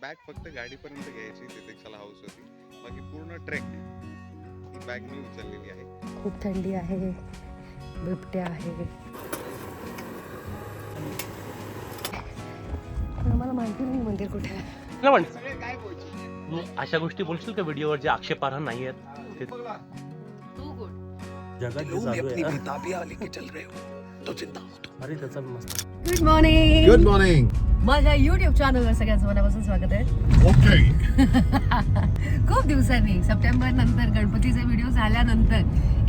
Bag फक्त गाडीपर्यंत घ्यायची तिथे हाऊस होती, बाकी पूर्ण ट्रेक ही बॅग मी उचललेली आहे. खूप थंडी आहे, बिबट्या आहे. पण मला माहिती नाही मंदिर कुठे आहे. अशा गोष्टी बोलशील का व्हिडिओवर जे आक्षेपार्ह नाही आहेत? जगात जे चालू आहे अरे त्याचा मस्त. Good morning. Good morning. माझ्या युट्यूब चॅनलवर सगळ्यांचं मनापासून स्वागत आहे. ओके. खूप दिवसांनी सप्टेंबर नंतर गणपतीचे व्हिडिओ झाल्यानंतर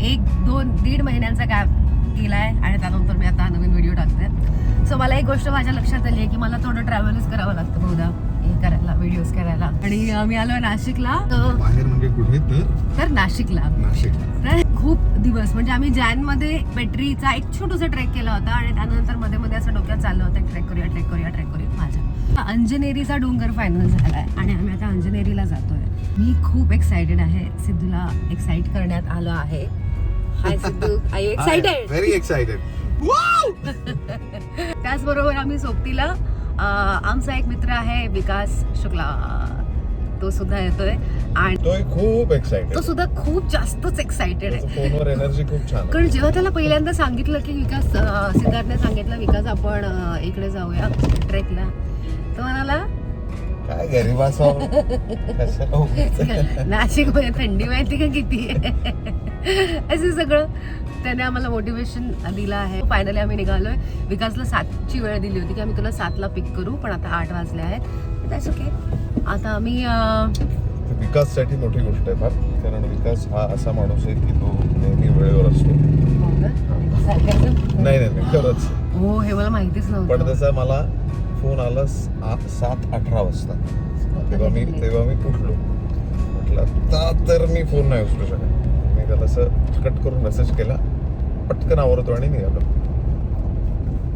1-2-1.5 महिन्यांचा गॅप गेलाय आणि त्यानंतर मी आता नवीन व्हिडिओ टाकते. सो मला एक गोष्ट माझ्या लक्षात आली आहे की मला थोडं ट्रॅव्हलच करावं लागतं बहुधा हे करायला, व्हिडिओज करायला. आणि मी आलो नाशिकला. बाहेर म्हणजे कुठे? तर नाशिकला. तर खूप दिवस म्हणजे आम्ही मध्ये बॅटरीचा एक छोटासा ट्रेक केला होता आणि त्यानंतर मध्ये मध्ये असं डोक्यात चाललं होतं ट्रेक करूया माझ्या. अंजनेरीचा डोंगर फायनल झालाय आणि आम्ही आता अंजनेरीला जातोय. मी खूप एक्साइटेड आहे. सिद्धूला एक्साइट करण्यात आलं आहे. Hi Sidhu, are you excited? Very excited. त्याचबरोबर आम्ही सोबतीला आमचा एक मित्र आहे विकास शुक्ला, तो सुद्धा येतोय आणि तो खूप एक्साइटेड. तो सुद्धा खूप जास्तच एक्साइटेड आहे. फोनवर एनर्जी खूप छान. कारण जेव्हा त्याला पहिल्यांदा सांगितलं की विकास, सिद्धार्थने सांगितलं विकास आपण इकडे जाऊया ट्रेकला, तो म्हणाला काय गरीब असावं. नाशिक मध्ये थंडी माहिती का किती आहे. असं सगळं त्याने आम्हाला मोटिवेशन दिलं आहे. फायनली आम्ही निघालोय. विकासला 7ची वेळ दिली होती की आम्ही तुला 7ला पिक करू, पण आता 8 वाजले आहेत. That's okay. आता आम्ही विकाससाठी मोठी गोष्ट आहे फार, कारण विकास हा असा माणूस आहे की तो नेहमी वेळेवर असतो. नाही खरंच. हो, हे मला माहितीच पण नव्हतं. त्याचा मला फोन आला 7:18 वाजता. तेव्हा मी उठलो. म्हटलं आता तर मी फोन नाही उचलू शकत. मी त्याला असं कट करून मेसेज केला, पटकन आवरतो आणि निघालो.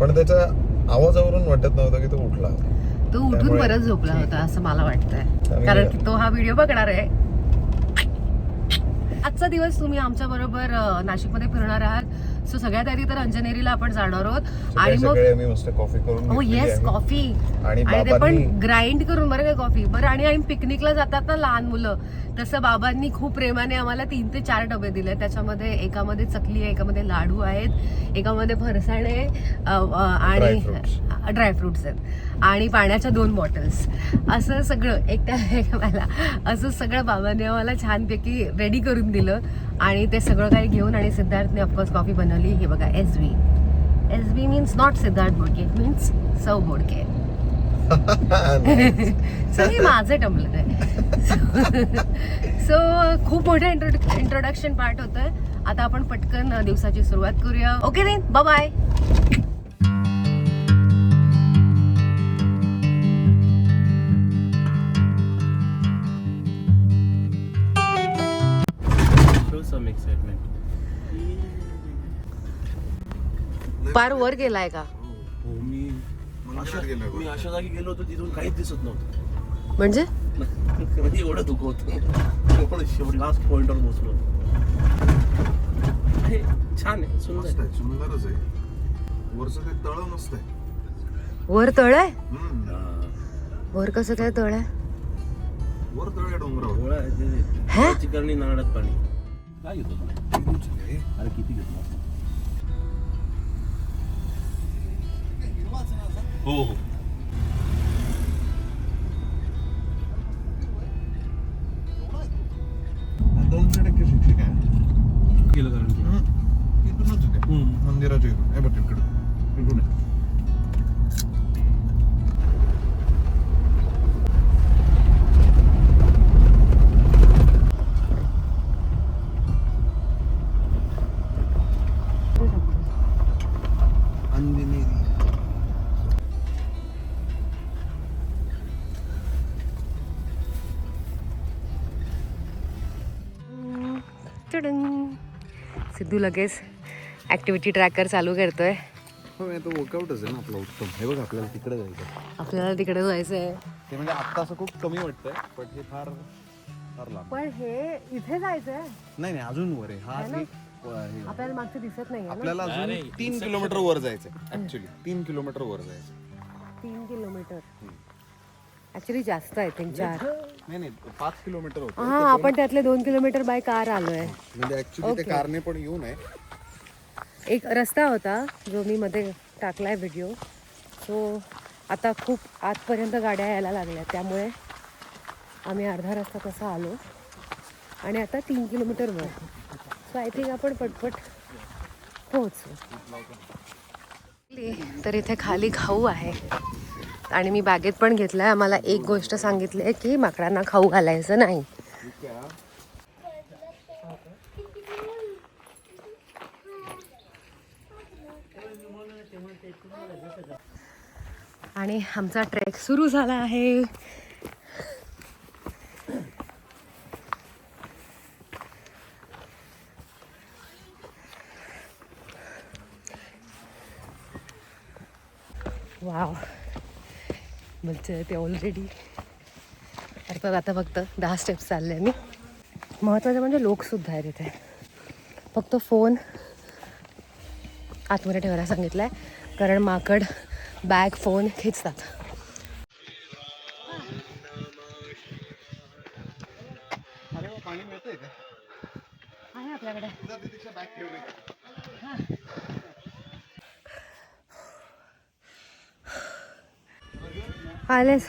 पण त्याच्या आवाजावरून वाटत नव्हतं की तो उठला. तो उठून परत झोपला होता असं मला वाटतंय, कारण की तो हा व्हिडिओ बघणार आहे. आजचा दिवस तुम्ही आमच्या बरोबर नाशिकमध्ये फिरणार आहात. सो सगळ्यात आधी तर अंजनेरीला आपण जाणार आहोत आणि मग मी मस्त कॉफी करून हो येस कॉफी आणि ते पण ग्राइंड करून बरं का कॉफी. बरं आणि आम्ही पिकनिकला जातात ना लहान मुलं, तसं बाबांनी खूप प्रेमाने आम्हाला 3 ते 4 डबे दिले. त्याच्यामध्ये एकामध्ये चकली आहे, एकामध्ये लाडू आहेत, एकामध्ये फरसाण आहे आणि ड्रायफ्रुट्स आहेत आणि पाण्याच्या 2 बॉटल्स. असं सगळं मला असं सगळं बाबांनी आम्हाला छानपैकी रेडी करून दिलं आणि ते सगळं काही घेऊन आणि सिद्धार्थने ऑफकोर्स कॉफी बनवली. हे बघा SB means not Siddharth Bodke, it means सौ बोडके. हे माझं टम्बलर आहे. सो खूप मोठं इंट्रोडक्शन पार्ट होतंय. आता आपण पटकन दिवसाची सुरुवात करूया. ओके रे, बाय बाय. पार वर गेलाय का? मी अशा जागी गेलो होतो तिथून काहीच दिसत नव्हतं. म्हणजे एवढं दुखवत लास्ट पॉइंटवर पोहोचलो. छान आहे, सुंदरच आहे. वरचं ते तळ मस्त आहे. वर तळ आहे? वर कसं काय तळ आहे? वर तळ आहे डोंगरावर. चिकरणी नारळात पाणी काय घेतो? अरे किती घेतो? हो शिक्षक आहे. गेलं कारण इथूनच येते मंदिराच्या इथून. हे बघ इकडून सिद्धू लगेच ऍक्टिव्हिटी ट्रॅकर चालू करतोय. हो, तो वर्कआउटच आहे ना आपला उत्तम. हे बघ आपल्याला तिकडे जायचं. आपल्याला तिकडे जायचंय. ते म्हणजे आता असं खूप कमी वाटतंय, पण हे फार लांब. पण हे इथे जायचंय. नाही अजून वर आहे. हा आपल्याला मागचं दिसत नाही. आपल्याला अजून 3 किलोमीटर वर जायचंय. ऍक्च्युली 3 किलोमीटर वर जायचं. 3 किलोमीटर. ऍक्च्युली जास्त आहे 3-4. नाही 5 किलोमीटर होतं. हा आपण त्यातले 2 किलोमीटर बाय कार आलोय. म्हणजे ऍक्च्युली ते कारने पण येऊ नये. एक रस्ता होता जो मी मध्ये टाकलाय व्हिडिओ. सो आता खूप आतपर्यंत गाड्या यायला लागल्या, त्यामुळे आम्ही अर्धा रस्ता तसा आलो आणि आता 3 किलोमीटर वर. सो आय थिंक आपण पटपट पोहोचू. तर इथे खाली खाऊ आहे आणि मी बॅगेत पण घेतलाय. आम्हाला एक गोष्ट सांगितली आहे की माकडांना खाऊ घालायचं नाही. आणि आमचा ट्रेक सुरू झाला आहे. वाव, म्हणजे ते ऑलरेडी अर्थात आता फक्त 10 स्टेप्स चालले मी. महत्त्वाचं म्हणजे लोकसुद्धा आहेत इथे. फक्त फोन आतमध्ये ठेवायला सांगितलं आहे, कारण माकड बॅग फोन खेचतात. पाणी मिळतंय का? आहे आपल्याकडे. आलेच.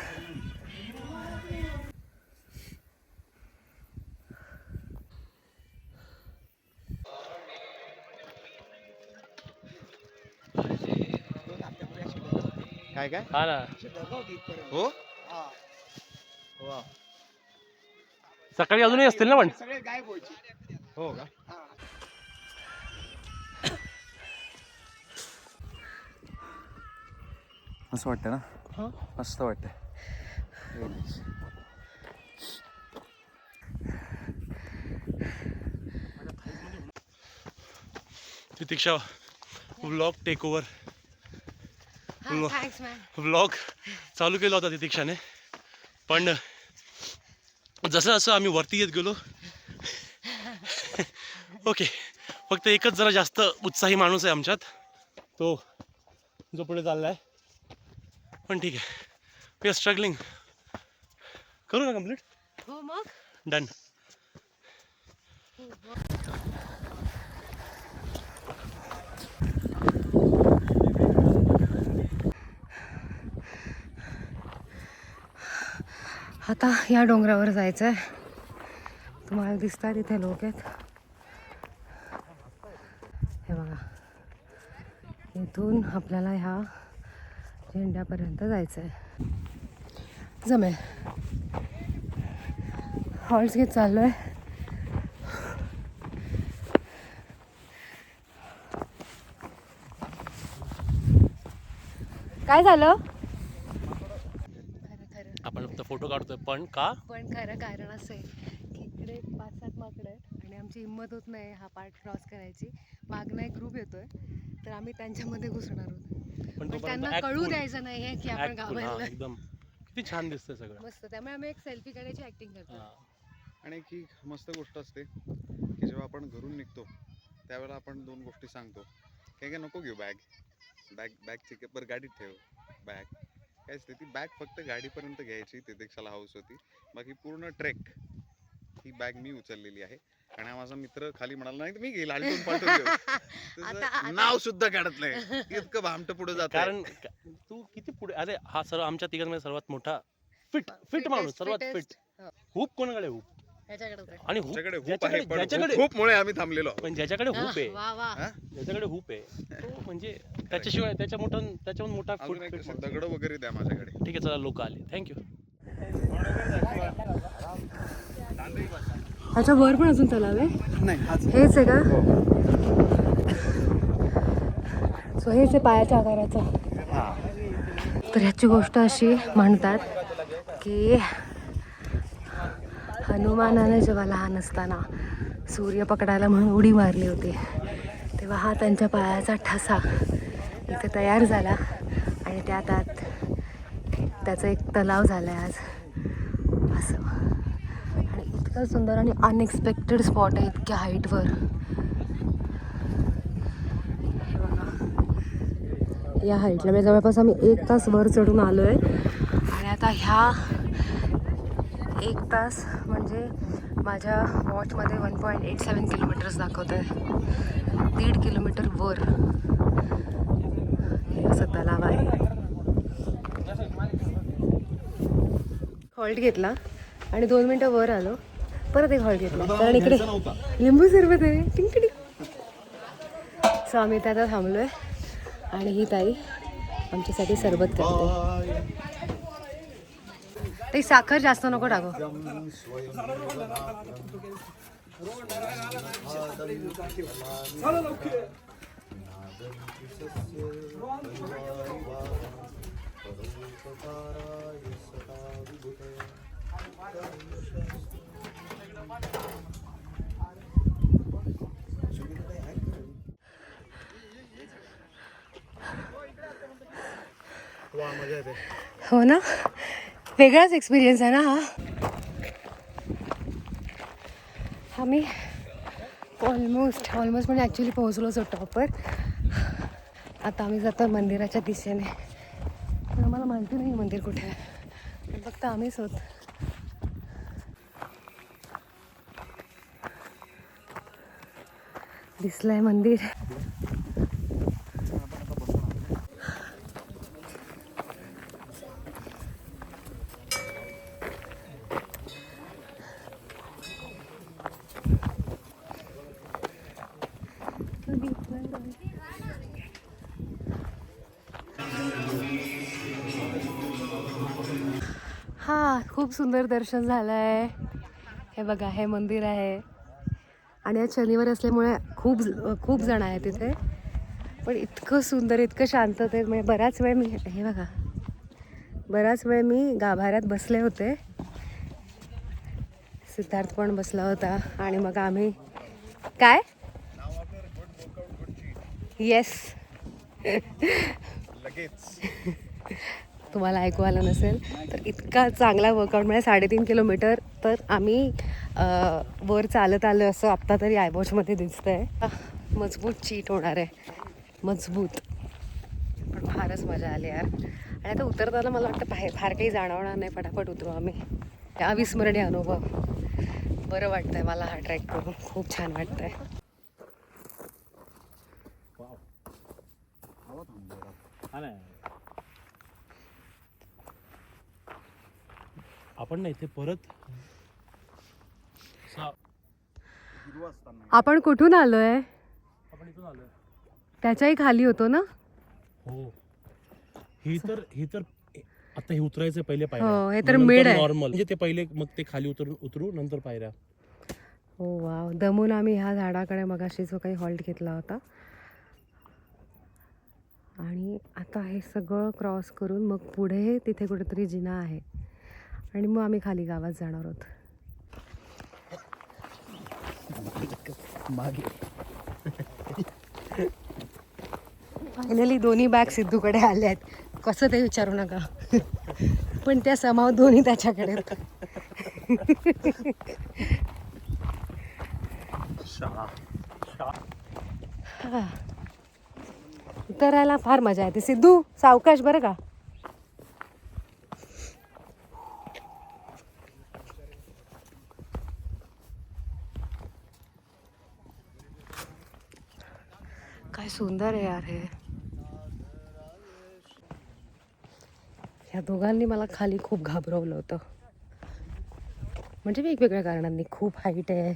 काय काय? हा ना, हो सकाळी अजूनही असतील ना पण. हो का? असं वाटतं ना. हा, मस्त वाटतं. Titiksha vlog take over. Thanks ma'am. Vlog चालू केला होता तितिक्षाने, पण जसं जसं आम्ही वरती येत गेलो ओके, फक्त एकच जरा जास्त उत्साही माणूस आहे आमच्यात, तो जो पुढे चालला आहे. पण ठीक आहे, वी आर स्ट्रगलिंग. करू ना कम्प्लीट. हो मग डन. आता या डोंगरावर जायचं आहे. तुम्हाला दिसतात इथे लोक आहेत, हे बघा. इथून आपल्याला ह्या झेंड्यापर्यंत जायचं आहे. जमेल. हॉल्स घेत चाललोय. काय झालं? आपण फक्त फोटो काढतोय, पण का? पण खरं कारण असं आहे की इकडे 5-7 माकडं आहेत आणि आमची हिंमत होत नाही हा पार्ट क्रॉस करायची. मागनं एक ग्रुप येतोय, तर आम्ही त्यांच्यामध्ये घुसणार आहोत. पण त्यांना कळू द्यायचं नाहीये की आपण गावाला. एकदम किती छान दिसतंय सगळं. मस्त. त्यामुळे आम्ही एक सेल्फी काढायची ऍक्टिंग करतो. आणि एक ही मस्त गोष्ट असते की जेव्हा आपण घरून निघतो त्यावेळेला आपण 2 गोष्टी सांगतो. काय काय नको घेऊ बॅगची बरं गाडीत ठेव बॅग. काय असते ती बॅग फक्त गाडीपर्यंत घ्यायची. तितिक्षाला हाऊस होती. बाकी पूर्ण ट्रेक ही बॅग मी उचललेली आहे. आणि हा माझा मित्र खाली म्हणाला नाही मी घेईल आलटून पालटून घेऊ. नाव सुद्धा काढत नाही, इतकं भामटं पुढे जात. कारण तू किती पुढे. अरे हा सर्व आमच्या तिघांमध्ये सर्वात मोठा फिट माणूस, सर्वात फिट. हुप कोणाकडे? हुप. आणि खूप मुळे आम्ही थांबलेलो. पण ज्याच्याकडे हुप आहे, ज्याच्याकडे हुप आहे तो म्हणजे त्याच्याशिवाय त्याच्याहून मोठा दगड वगैरे द्या माझ्याकडे. ठीक आहे, चला लोक आले. थँक्यू. अच्छा, वर पण अजून तलाव आहे? हेच आहे का? सो हेच आहे पायाच्या आकाराचं. तर ह्याची गोष्ट अशी म्हणतात की हनुमानाने जेव्हा लहान असताना सूर्य पकडायला म्हणून उडी मारली होती, तेव्हा हा त्यांच्या पायाचा ठसा इथे तयार झाला आणि त्यात त्याचा एक तलाव झाला आहे आज असं. आणि इतकं सुंदर आणि अनएक्सपेक्टेड स्पॉट आहे इतक्या हाईटवर. हे बघा, या हाईटला म्हणजे जवळपास आम्ही 1 तास वर चढून आलो आहे आणि आता ह्या 1 तास म्हणजे माझ्या वॉचमध्ये 1.87 किलोमीटर्स दाखवत आहे. 1.5 किलोमीटर वर हे असं तलाव आहे. हॉल्ट घेतला आणि 2 मिनटं वर आलो, परत एक हॉल्ट घेतला कारण इकडे लिंबू सरबत आहे. टिंग टिंग. सो आम्ही इथे आता थांबलोय आणि ही ताई आमच्यासाठी सरबत करते. ते साखर जास्त नको टाकू. हो ना, वेगळाच एक्सपिरियन्स आहे ना हा. आम्ही ऑलमोस्ट म्हणजे ॲक्च्युली पोहोचलोच होतो टॉपर. आता आम्ही जातो मंदिराच्या दिशेने. आम्हाला माहिती नाही मंदिर कुठे आहे, पण फक्त आम्हीच होत. दिसलंय मंदिर. हा, खूप सुंदर दर्शन झालं आहे. हे बघा, हे मंदिर आहे आणि आज शनिवार असल्यामुळे खूप जण आहेत तिथे. पण इतकं सुंदर, इतकं शांततेत, म्हणजे बराच वेळ मी गाभाऱ्यात बसले होते. सिद्धार्थ पण बसला होता आणि मग आम्ही काय येस तुम्हाला ऐकू आलं नसेल तर इतका चांगला वर्कआउट म्हणजे 3.5 किलोमीटर तर आम्ही वर चालत आलं असं आत्ता तरी आयवॉचमध्ये दिसतंय. मजबूत चीट होणार आहे, मजबूत. पण फारच मजा आली यार. आणि आता उतरताना मला वाटतं फार काही जाणवणार नाही, पटापट उतरू आम्ही. अविस्मरणीय अनुभव. बरं वाटतंय मला हा ट्रेक करून, खूप छान वाटतंय. आपण नाही ते परत आपण कुठून आलोय? आपण इथून आलोय. त्याच्याही खाली होतो ना. हो, ही तर आता हे उतरायचं पहिले हो, पायऱ्या. हे तर मिड आहे. नॉर्मल म्हणजे ते पहिले, मग ते खाली उतरू नंतर पायऱ्या. हो वाव. दमून आम्ही ह्या झाडाकडे मगाशी जो काही हॉल्ट घेतला होता आणि आता हे सगळं क्रॉस करून मग पुढे तिथे कुठेतरी जिना आहे आणि मग आम्ही खाली गावात जाणार आहोत. फायनली दोन्ही बॅग सिद्धूकडे आल्या आहेत. कसं ते विचारू नका, पण त्या समाव दोन्ही त्याच्याकडे आहेत. उतरायला फार मजा येते. सिद्धू सावकाश बरं का. काय सुंदर आहे यार हे. ह्या दोघांनी मला खाली खूप घाबरवलं होतं, म्हणजे वेगवेगळ्या कारणांनी. खूप हाईट आहे,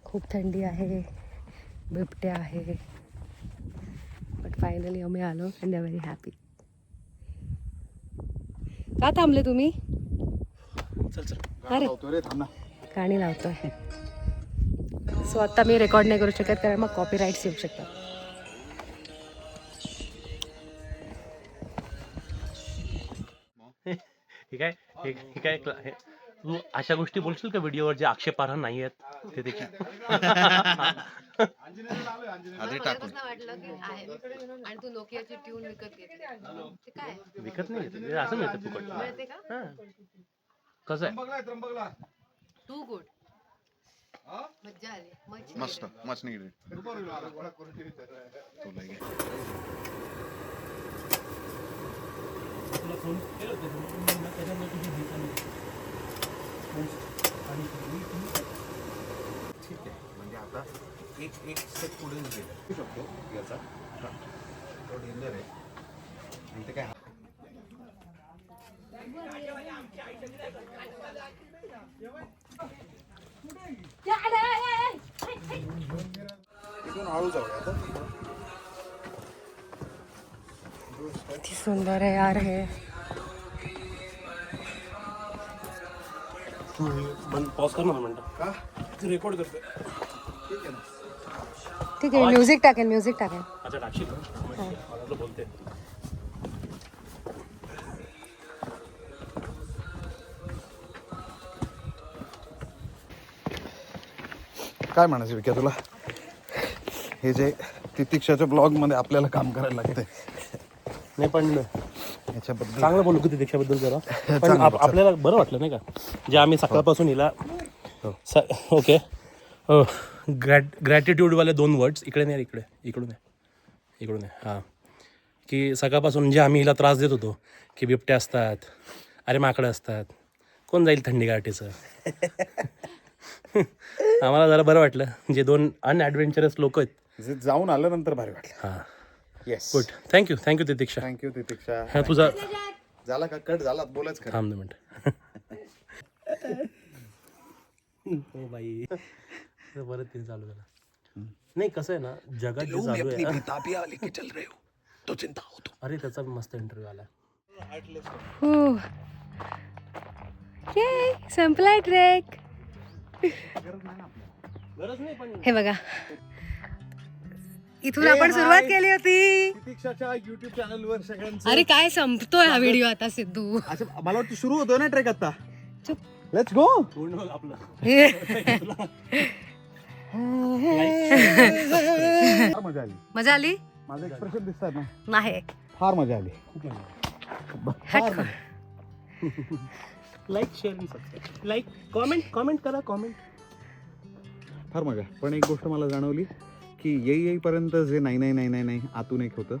खूप थंडी आहे, बिबट्या आहे. बट फायनली आम्ही आलो अँड आय व्हेरी हॅपी. का थांबले तुम्ही? चल अरे गाणी लावतोय. सो आता मी रेकॉर्ड नाही करू शकत कारण मग कॉपीराईट्स येऊ शकतात. हे काय तू अशा गोष्टी बोलशील का व्हिडिओवर जे आक्षेपार्ह नाही आहेत ते देखील? आणि तू नोकियाची ट्यून विकत घेतली काय? विकत नाही, असं मिळतं फुकट. कसं आहे? Too good. मज्जा आली. मस्त मस्त निघले. ठीक आहे, म्हणजे आता एक स्टेप पुढे गेलं शकतो याचा. तो डेंजर आहे आणि ते काय इथून हळू जाऊया आता. किती सुंदर आहे यार हे. पॉज कर ना मिनटं. का रेकॉर्ड करतोय. ठीक आहे ना. ठीक आहे, म्युझिक टाकेन. अच्छा टाकशील ना? मला बोलते. काय म्हणायचं विक्या तुला? हे जे तितिक्षाच्या ब्लॉगमध्ये आपल्याला काम करायला लागतंय नाही पण याच्याबद्दल चांगलं बोलू की त्याच्याबद्दल जरा. पण चांगलं, आपल्याला बरं वाटलं नाही का, जे आम्ही सकाळपासून हिला ओके ग्रॅटिट्यूडवाले 2 वर्ड्स इकडे नाही, इकडून आहे हां, की सकाळपासून जे आम्ही हिला त्रास देत होतो की बिबटे असतात, अरे माकडं असतात, कोण जाईल थंडी गाठीचं. आम्हाला जरा बरं वाटलं, जे 2 अनॲडव्हेंचरस लोक आहेत. जे जाऊन आल्यानंतर भारी वाटलं. हां येस, गुड. थँक्यू तितिक्षा. थँक्यू तितिक्षा. हा तुझा झाला का कट झाला? बोलाच खरं. थांब 2 मिनिट. हो बाई परत ते चालू झालं. नाही कसं आहे ना, जगात जे चालू आहे तो चिंता होतो. अरे त्याचा मस्त इंटरव्ह्यू आला. संपलाय ट्रेक. गरज नाही पण हे बघा, इथून आपण सुरुवात केली होती. तितिक्षाच्या युट्यूब चॅनलवर सगळ्यांचं. अरे काय संपतोय हा व्हिडिओ आता सिद्धू. अच्छा, मला वाटतं सुरू होतो ना ट्रेक आता. चुप. Let's go. पूर्ण बघ आपलं. फार मजा आली. मजा आली? माझं एक्सप्रेशन दिसतात ना, नाही. फार मजा आली. फार मजा. Like share subscribe, like comment करा. फार मजा. पण एक गोष्ट मला जाणवली की येईपर्यंत जे नाही आतून एक होतं.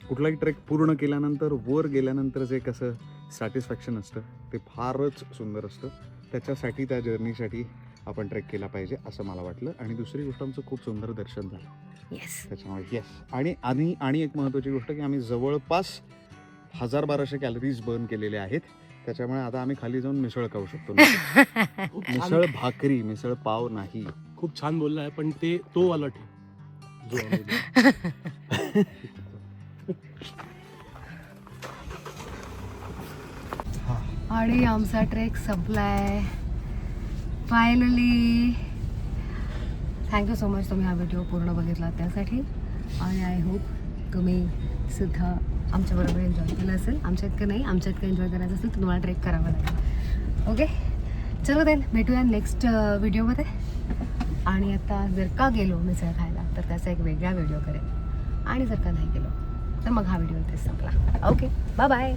कुठलाही ट्रेक पूर्ण केल्यानंतर वर गेल्यानंतर जे कसं सॅटिस्फॅक्शन असतं ते फारच सुंदर असतं. त्याच्यासाठी त्या जर्नीसाठी आपण ट्रेक केला पाहिजे असं मला वाटलं. आणि दुसरी गोष्ट, आमचं खूप सुंदर दर्शन झालं येस. त्याच्यामुळे. येस. आणि एक महत्त्वाची गोष्ट की आम्ही जवळपास 1200 कॅलरीज बर्न केलेले आहेत. त्याच्यामुळे आता आम्ही खाली जाऊन मिसळ खाऊ शकतो. मिसळ भाकरी, मिसळ पाव नाही. खूप छान बोलला आहे, पण ते तो वाला ठेव जो आम्ही- आणि आमचा ट्रेक संपलाय फायनली. थँक्यू सो मच तुम्ही हा व्हिडिओ पूर्ण बघितला त्यासाठी. आणि आय होप तुम्ही सुद्धा आमच्याबरोबर एन्जॉय केलं असेल. आमच्या इतकं नाही, आमच्या इतकं एन्जॉय करायचं असेल तर तुम्हाला ट्रेक करावं लागेल. ओके, चलो देन भेटूया नेक्स्ट व्हिडिओमध्ये. आणि आता जर का गेलो मिसळ खायला तर त्याचा एक वेगळा व्हिडिओ करेल. आणि जर का नाही गेलो तर मग हा व्हिडिओ इथेच संपला. Okay, bye bye.